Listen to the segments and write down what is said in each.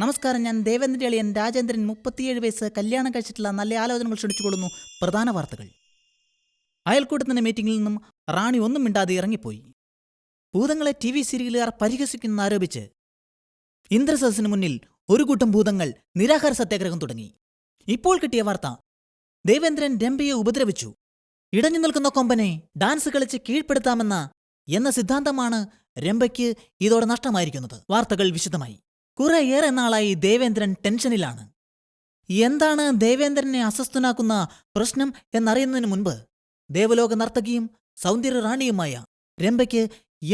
നമസ്കാരം, ഞാൻ ദേവേന്ദ്ര അളിയൻ രാജേന്ദ്രൻ, 37 വയസ്സ്, കല്യാണം കഴിച്ചിട്ടുള്ള നല്ല ആലോചനകൾ ക്ഷണിച്ചുകൊള്ളുന്നു. പ്രധാന വാർത്തകൾ. അയൽക്കൂട്ടത്തിന്റെ മീറ്റിംഗിൽ നിന്നും റാണി ഒന്നും മിണ്ടാതെ ഇറങ്ങിപ്പോയി. ഭൂതങ്ങളെ TV സീരിയലുകാർ പരിഹസിക്കുന്നാരോപിച്ച് ഇന്ദ്രസദസ്സിന് മുന്നിൽ ഒരു കൂട്ടം ഭൂതങ്ങൾ നിരാഹാര സത്യാഗ്രഹം തുടങ്ങി. ഇപ്പോൾ കിട്ടിയ വാർത്ത, ദേവേന്ദ്രൻ രംഭയെ ഉപദ്രവിച്ചു. ഇടഞ്ഞു നിൽക്കുന്ന കൊമ്പനെ ഡാൻസ് കളിച്ച് കീഴ്പ്പെടുത്താമെന്ന സിദ്ധാന്തമാണ് രംഭയ്ക്ക് ഇതോടെ നഷ്ടമായിരിക്കുന്നത്. വാർത്തകൾ വിശദമായി. കുറേയേറെ നാളായി ദേവേന്ദ്രൻ ടെൻഷനിലാണ്. എന്താണ് ദേവേന്ദ്രനെ അസ്വസ്ഥനാക്കുന്ന പ്രശ്നം എന്നറിയുന്നതിന് മുൻപ് ദേവലോക നർത്തകിയും സൗന്ദര്യ റാണിയുമായ രംഭയ്ക്ക്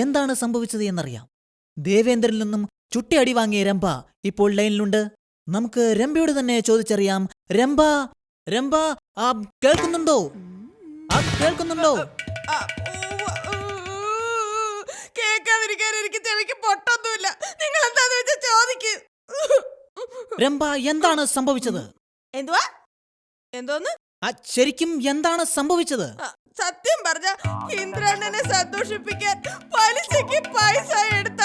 എന്താണ് സംഭവിച്ചത് എന്നറിയാം. ദേവേന്ദ്രനിൽ നിന്നും ചുട്ടിയടി വാങ്ങിയ രംഭ ഇപ്പോൾ ലൈനിലുണ്ട്. നമുക്ക് രംഭയോട് തന്നെ ചോദിച്ചറിയാം. രംഭ, രംഭ, കേൾക്കുന്നുണ്ടോ? കേൾക്കുന്നുണ്ടോ? കേൾക്കാതിരിക്കാൻ എനിക്ക് ചെവിക്ക് പൊട്ടൊന്നുമില്ല. നിങ്ങൾ എന്താന്ന് വെച്ചാൽ ചോദിക്ക്. രംഭ, എന്താണ് സംഭവിച്ചത്? എന്തുവാ? എന്തോന്ന്? ശരിക്കും എന്താണ് സംഭവിച്ചത്? സത്യം പറഞ്ഞ ഇന്ദ്രണ്ണനെ സന്തോഷിപ്പിക്കാൻ പലിശയ്ക്ക് പൈസ എടുത്ത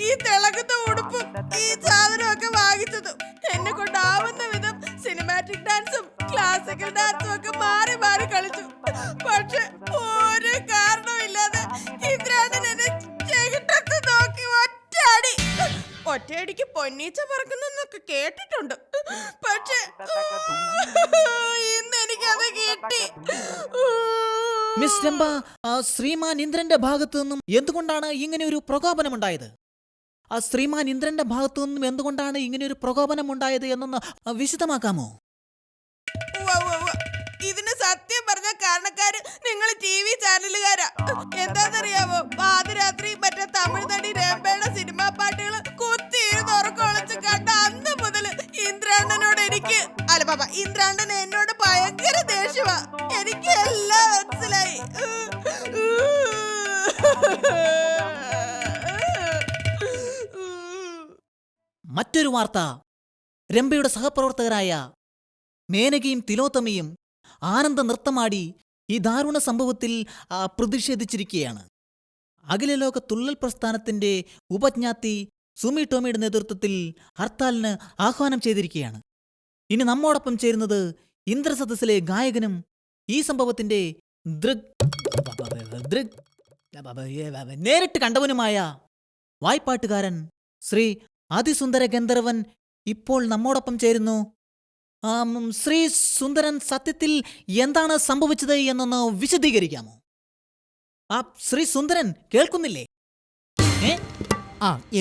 ഈ തിളങ്ങുന്ന ഉടുപ്പും ഈ സാധനമൊക്കെ വാങ്ങിച്ചതും എന്നെ കൊണ്ടാവുന്ന വിധം സിനിമാറ്റിക് ഡാൻസും ക്ലാസിക്കൽ ഡാൻസും ഒക്കെ മാറി മാറി കളിച്ചു. പക്ഷെ ഒരു കാരണമില്ലാതെ ഇന്ദ്രണ്ണൻ എന്നെ ചെകിട്ടത്ത് നോക്കി ഒറ്റയടിക്ക് പൊന്നീച്ച പറക്കുന്നൊക്കെ കേട്ടിട്ടുണ്ട്. പക്ഷെ ഇന്ന് എനിക്കത് കിട്ടി. മിസ് രംഭ, ശ്രീമാൻ ഇന്ദ്രന്റെ ഭാഗത്തു നിന്നും എന്തുകൊണ്ടാണ് ഇങ്ങനെ ഒരു പ്രകോപനമുണ്ടായത്? ശ്രീമാൻ ഇന്ദ്രന്റെ ഭാഗത്തു നിന്നും എന്തുകൊണ്ടാണ് ഇങ്ങനെ ഒരു പ്രകോപനമുണ്ടായത് എന്നൊന്ന് വിശദമാക്കാമോ? ഇതിന് സത്യം പറഞ്ഞ കാരണക്കാര് നിങ്ങൾ TV ചാനലുകാരാ. എന്താന്നറിയാമോ? പാതിരാത്രി മറ്റേ തമിഴ് നടി രംഭയുടെ സിനിമാ പാട്ടുകൾ കുത്തിയിരുന്ന് ഉറക്കൊളിച്ച് കണ്ട അന്ന് മുതൽ ഇന്ദ്രാണ്ടൻ എന്നോട് ഭയങ്കര ദേഷ്യമാ. എനിക്ക് എല്ലാം മനസ്സിലായി. മറ്റൊരു വാർത്ത, രംഭയുടെ സഹപ്രവർത്തകരായ മേനകയും തിലോത്തമയും ആനന്ദ നൃത്തമാടി ഈ ദാരുണ സംഭവത്തിൽ പ്രതിഷേധിച്ചിരിക്കുകയാണ്. അഖിലലോക തുള്ളൽ പ്രസ്ഥാനത്തിന്റെ ഉപജ്ഞാതി സുമി ടോമിയുടെ നേതൃത്വത്തിൽ ഹർത്താലിന് ആഹ്വാനം ചെയ്തിരിക്കുകയാണ്. ഇനി നമ്മോടൊപ്പം ചേരുന്നത് ഇന്ദ്രസദസ്സിലെ ഗായകനും ഈ സംഭവത്തിന്റെ നേരിട്ട് കണ്ടവനുമായ വായ്പാട്ടുകാരൻ ശ്രീ അതിസുന്ദര ഗന്ധർവൻ ഇപ്പോൾ നമ്മോടൊപ്പം ചേരുന്നു. ശ്രീ സുന്ദരൻ, സത്യത്തിൽ എന്താണ് സംഭവിച്ചത് എന്നൊന്ന് വിശദീകരിക്കാമോ? ശ്രീ സുന്ദരൻ, കേൾക്കുന്നില്ലേ?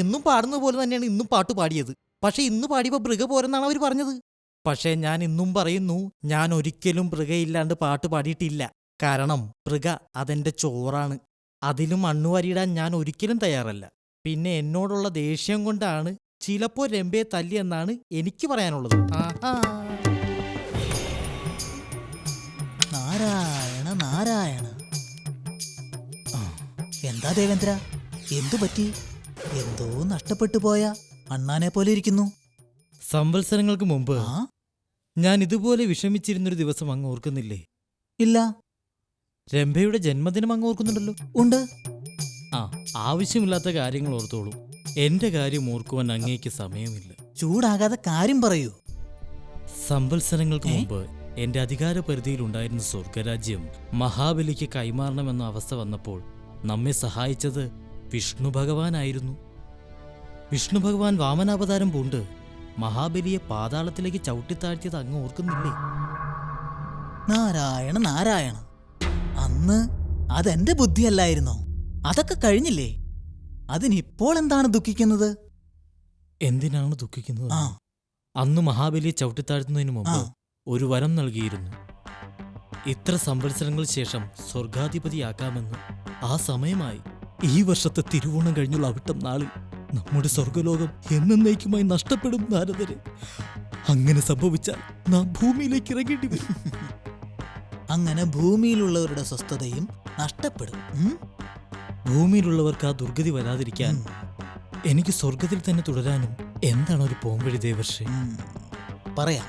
എന്നും പാടുന്ന പോലെ തന്നെയാണ് ഇന്നും പാട്ട് പാടിയത്. പക്ഷെ ഇന്ന് പാടിയപ്പോ മൃഗ പോരെന്നാണ് അവർ പറഞ്ഞത്. പക്ഷെ ഞാൻ ഇന്നും പറയുന്നു, ഞാൻ ഒരിക്കലും മൃഗയില്ലാണ്ട് പാട്ട് പാടിയിട്ടില്ല. കാരണം മൃഗ അതെന്റെ ചോറാണ്. അതിലും മണ്ണുവാരിയിടാൻ ഞാൻ ഒരിക്കലും തയ്യാറല്ല. പിന്നെ എന്നോടുള്ള ദേഷ്യം കൊണ്ടാണ് ചിലപ്പോ രംഭയെ തല്ലിയെന്നാണ് എനിക്ക് പറയാനുള്ളത്. നാരായണ നാരായണ. എന്താ ദേവേന്ദ്ര, എന്തു പറ്റി? എന്തോ നഷ്ടപ്പെട്ടു പോയ അണ്ണാനെ പോലെ ഇരിക്കുന്നു. സംവത്സരങ്ങൾക്ക് മുമ്പ് ഞാൻ ഇതുപോലെ വിഷമിച്ചിരുന്നൊരു ദിവസം അങ്ങ് ഓർക്കുന്നില്ലേ? ഇല്ല. രംഭയുടെ ജന്മദിനം അങ്ങ് ഓർക്കുന്നുണ്ടല്ലോ? ഉണ്ട്. ആവശ്യമില്ലാത്ത കാര്യങ്ങൾ ഓർത്തോളൂ. എന്റെ കാര്യം ഓർക്കുവാൻ അങ്ങേക്ക് സമയമില്ല. ചൂടാകാതെ കാര്യം പറയൂ. സംവത്സരങ്ങൾക്ക് മുമ്പ് എന്റെ അധികാര പരിധിയിലുണ്ടായിരുന്ന സ്വർഗരാജ്യം മഹാബലിക്ക് കൈമാറണമെന്ന അവസ്ഥ വന്നപ്പോൾ നമ്മെ സഹായിച്ചത് വിഷ്ണു ഭഗവാനായിരുന്നു. വിഷ്ണു ഭഗവാൻ വാമനാവതാരം പൂണ്ട് മഹാബലിയെ പാതാളത്തിലേക്ക് ചവിട്ടിത്താഴ്ത്തിയത് അങ്ങ് ഓർക്കുന്നില്ലേ? നാരായണ നാരായണ. അന്ന് അതെന്റെ ബുദ്ധിയല്ലായിരുന്നോ? അതൊക്കെ കഴിഞ്ഞില്ലേ? അതിനിപ്പോൾ എന്താണ് ദുഃഖിക്കുന്നത്? എന്തിനാണ് ദുഃഖിക്കുന്നത്? അന്ന് മഹാബലിയെ ചവിട്ടിത്താഴ്ത്തുന്നതിന് മുമ്പ് ഒരു വരം നൽകിയിരുന്നു. ഇത്ര സംവത്സരങ്ങൾ ശേഷം സ്വർഗാധിപതിയാക്കാമെന്ന്. ആ സമയമായി. ഈ വർഷത്തെ തിരുവോണം കഴിഞ്ഞുള്ള അവിട്ടം നാളിൽ നമ്മുടെ സ്വർഗലോകം എന്നേക്കുമായി നഷ്ടപ്പെടും നാരദരെ. അങ്ങനെ സംഭവിച്ചാൽ നാം ഭൂമിയിലേക്ക് ഇറങ്ങേണ്ടി വരും. അങ്ങനെ ഭൂമിയിലുള്ളവരുടെ സ്വസ്ഥതയും നഷ്ടപ്പെടും. ഭൂമിയിലുള്ളവർക്ക് ആ ദുർഗതി വരാതിരിക്കാൻ എനിക്ക് സ്വർഗത്തിൽ തന്നെ തുടരാനും എന്താണ് ഒരു പോംവഴി ദേവർഷി? പറയാം.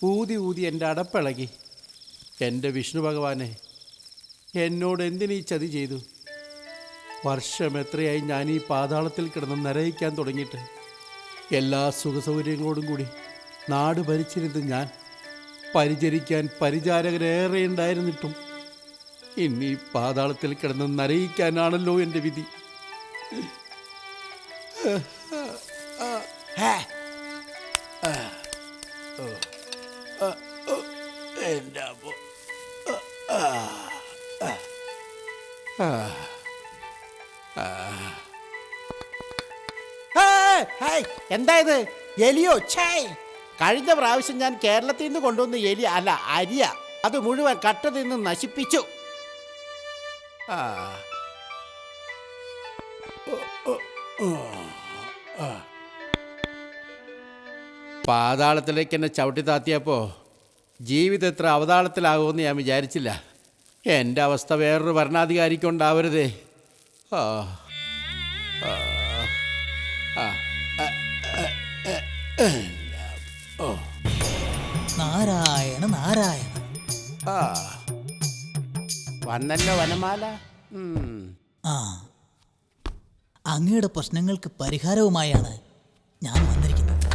ഊതി ഊതി എൻ്റെ അടപ്പിളകി. എൻ്റെ വിഷ്ണു ഭഗവാനെ, എന്നോട് എന്തിനീ ചതി ചെയ്തു? വർഷം എത്രയായി ഞാൻ ഈ പാതാളത്തിൽ കിടന്ന് നരയിക്കാൻ തുടങ്ങിയിട്ട്. എല്ലാ സുഖസൗകര്യങ്ങളോടും കൂടി നാട് ഭരിച്ചിരുന്നത് ഞാൻ. പരിചരിക്കാൻ പരിചാരകരേറെ ഉണ്ടായിരുന്നിട്ടും ഇനി പാതാളത്തിൽ കിടന്ന് നരയിക്കാനാണല്ലോ എൻ്റെ വിധി. എൻ്റെ അമ്മോ. എന്തായത്? എലിയോ? ഛായ്! കഴിഞ്ഞ പ്രാവശ്യം ഞാൻ കേരളത്തിൽ നിന്ന് കൊണ്ടുവന്ന എലി അല്ല, അരിയ. അത് മുഴുവൻ കട്ട തിന്ന് നശിപ്പിച്ചു. പാതാളത്തിലേക്ക് എന്നെ ചവിട്ടി താത്തിയപ്പോൾ ജീവിതം എത്ര അവതാളത്തിലാകുമെന്ന് ഞാൻ വിചാരിച്ചില്ല. എൻ്റെ അവസ്ഥ വേറൊരു ഭരണാധികാരിക്കൊണ്ടാവരുതേ. ആ ആ ആ നാരായണ നാരായണ. ആ വന്നല്ലോ വനമാല. ആ, അങ്ങയുടെ പ്രശ്നങ്ങൾക്ക് പരിഹാരവുമായാണ് ഞാൻ വന്നിരിക്കുന്നത്.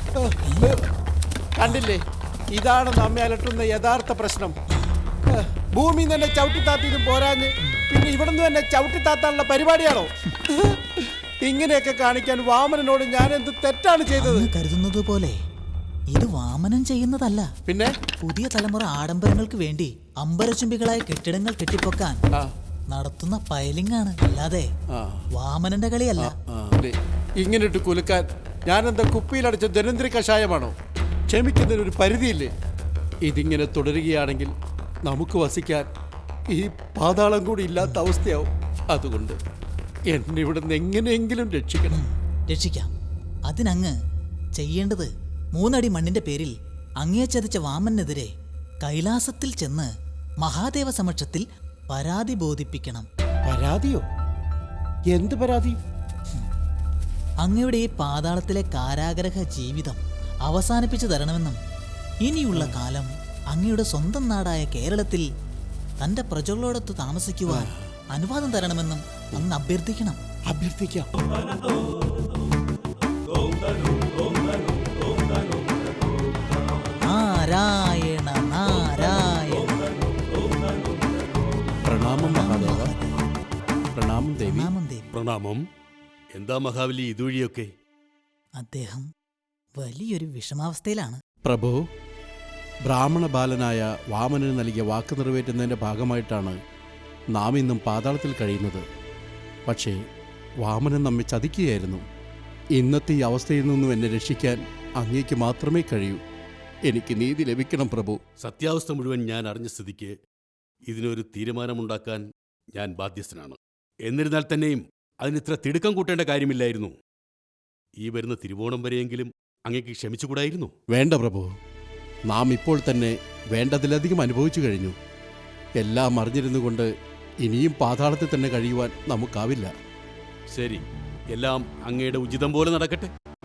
കണ്ടില്ലേ, ഇതാണ് നമ്മെ അലട്ടുന്ന യഥാർത്ഥ പ്രശ്നം. ഭൂമി തന്നെ ചവിട്ടിത്താത്തിയതും പോരാഞ്ഞ് പിന്നെ ഇവിടെ നിന്ന് തന്നെ ചവിട്ടിത്താത്താനുള്ള പരിപാടിയാണോ? ഇങ്ങനെയൊക്കെ കാണിക്കാൻ വാമനനോട് ഞാൻ എന്ത് തെറ്റാണ് ചെയ്തത്? അങ്ങ് കരുതുന്നത് പോലെ ഇത് വാമനൻ ചെയ്യുന്നതല്ല. പിന്നെ പുതിയ തലമുറ ആഡംബരങ്ങൾക്ക് വേണ്ടി അമ്പരചുംബികളായ കെട്ടിടങ്ങൾ കെട്ടിപ്പൊക്കാൻ നടത്തുന്ന പൈലിംഗ് ആണ്, അല്ലാതെ വാമനന്റെ കളിയല്ല. ഇങ്ങനിട്ട് കുലുക്കാൻ ഞാനെന്താ കുപ്പിയിലടച്ച ധനന്ത്രി കഷായമാണോ? ക്ഷമിക്കുന്നതിനൊരു പരിധിയില്ലേ? ഇതിങ്ങനെ തുടരുകയാണെങ്കിൽ നമുക്ക് വസിക്കാൻ ഈ പാതാളം കൂടി ഇല്ലാത്ത അവസ്ഥയാവും. അതുകൊണ്ട് എന്നെ ഇവിടെ നിന്ന് എങ്ങനെയെങ്കിലും രക്ഷിക്കണം. രക്ഷിക്കാം. അതിനങ്ങ് ചെയ്യേണ്ടത് 3 അടി മണ്ണിന്റെ പേരിൽ അങ്ങയെ ചതിച്ച വാമനെതിരെ കൈലാസത്തിൽ ചെന്ന് മഹാദേവ സമക്ഷത്തിൽ പരാതി ബോധിപ്പിക്കണം. പരാതിയോ? എന്ത് പരാതി? അങ്ങയുടെ ഈ പാതാളത്തിലെ കാരാഗ്രഹ ജീവിതം അവസാനിപ്പിച്ചു തരണമെന്നും ഇനിയുള്ള കാലം അങ്ങയുടെ സ്വന്തം നാടായ കേരളത്തിൽ തന്റെ പ്രജകളോടൊത്ത് താമസിക്കുവാൻ അനുവാദം തരണമെന്നും അങ്ങ് അഭ്യർത്ഥിക്കണം. അഭ്യർത്ഥിക്കാം. നാരായണ നാരായണ. പ്രണാമം മഹാദേവ. പ്രണാമം ദേവി. പ്രണാമം ദേവി. പ്രണാമം. എന്താ മഹാബലി ഇതുവഴിയൊക്കെ? അദ്ദേഹം വലിയൊരു വിഷമാവസ്ഥയിലാണ്. പ്രഭു, ബ്രാഹ്മണ ബാലനായ വാമനന് നൽകിയ വാക്ക് നിറവേറ്റുന്നതിൻ്റെ ഭാഗമായിട്ടാണ് നാം ഇന്നും പാതാളത്തിൽ കഴിയുന്നത്. പക്ഷേ വാമനൻ നമ്മെ ചതിക്കുകയായിരുന്നു. ഇന്നത്തെ ഈ അവസ്ഥയിൽ നിന്നും എന്നെ രക്ഷിക്കാൻ അങ്ങേക്ക് മാത്രമേ കഴിയൂ. എനിക്ക് നീതി ലഭിക്കണം പ്രഭു. സത്യാവസ്ഥ മുഴുവൻ ഞാൻ അറിഞ്ഞ സ്ഥിതിക്ക് ഇതിനൊരു തീരുമാനമുണ്ടാക്കാൻ ഞാൻ ബാധ്യസ്ഥനാണ്. എന്നിരുന്നാൽ തന്നെയും അതിനിത്ര തിടുക്കം കൂട്ടേണ്ട കാര്യമില്ലായിരുന്നു. ഈ വരുന്ന തിരുവോണം വരെയെങ്കിലും അങ്ങേക്ക് ക്ഷമിച്ചുകൂടായിരുന്നു? വേണ്ട പ്രഭു, നാം ഇപ്പോൾ തന്നെ വേണ്ടതിലധികം അനുഭവിച്ചു കഴിഞ്ഞു. എല്ലാം അറിഞ്ഞിരുന്നു കൊണ്ട് ഇനിയും പാതാളത്തിൽ തന്നെ കഴിയുവാൻ നമുക്കാവില്ല. ശരി, എല്ലാം അങ്ങയുടെ ഉചിതം പോലെ നടക്കട്ടെ.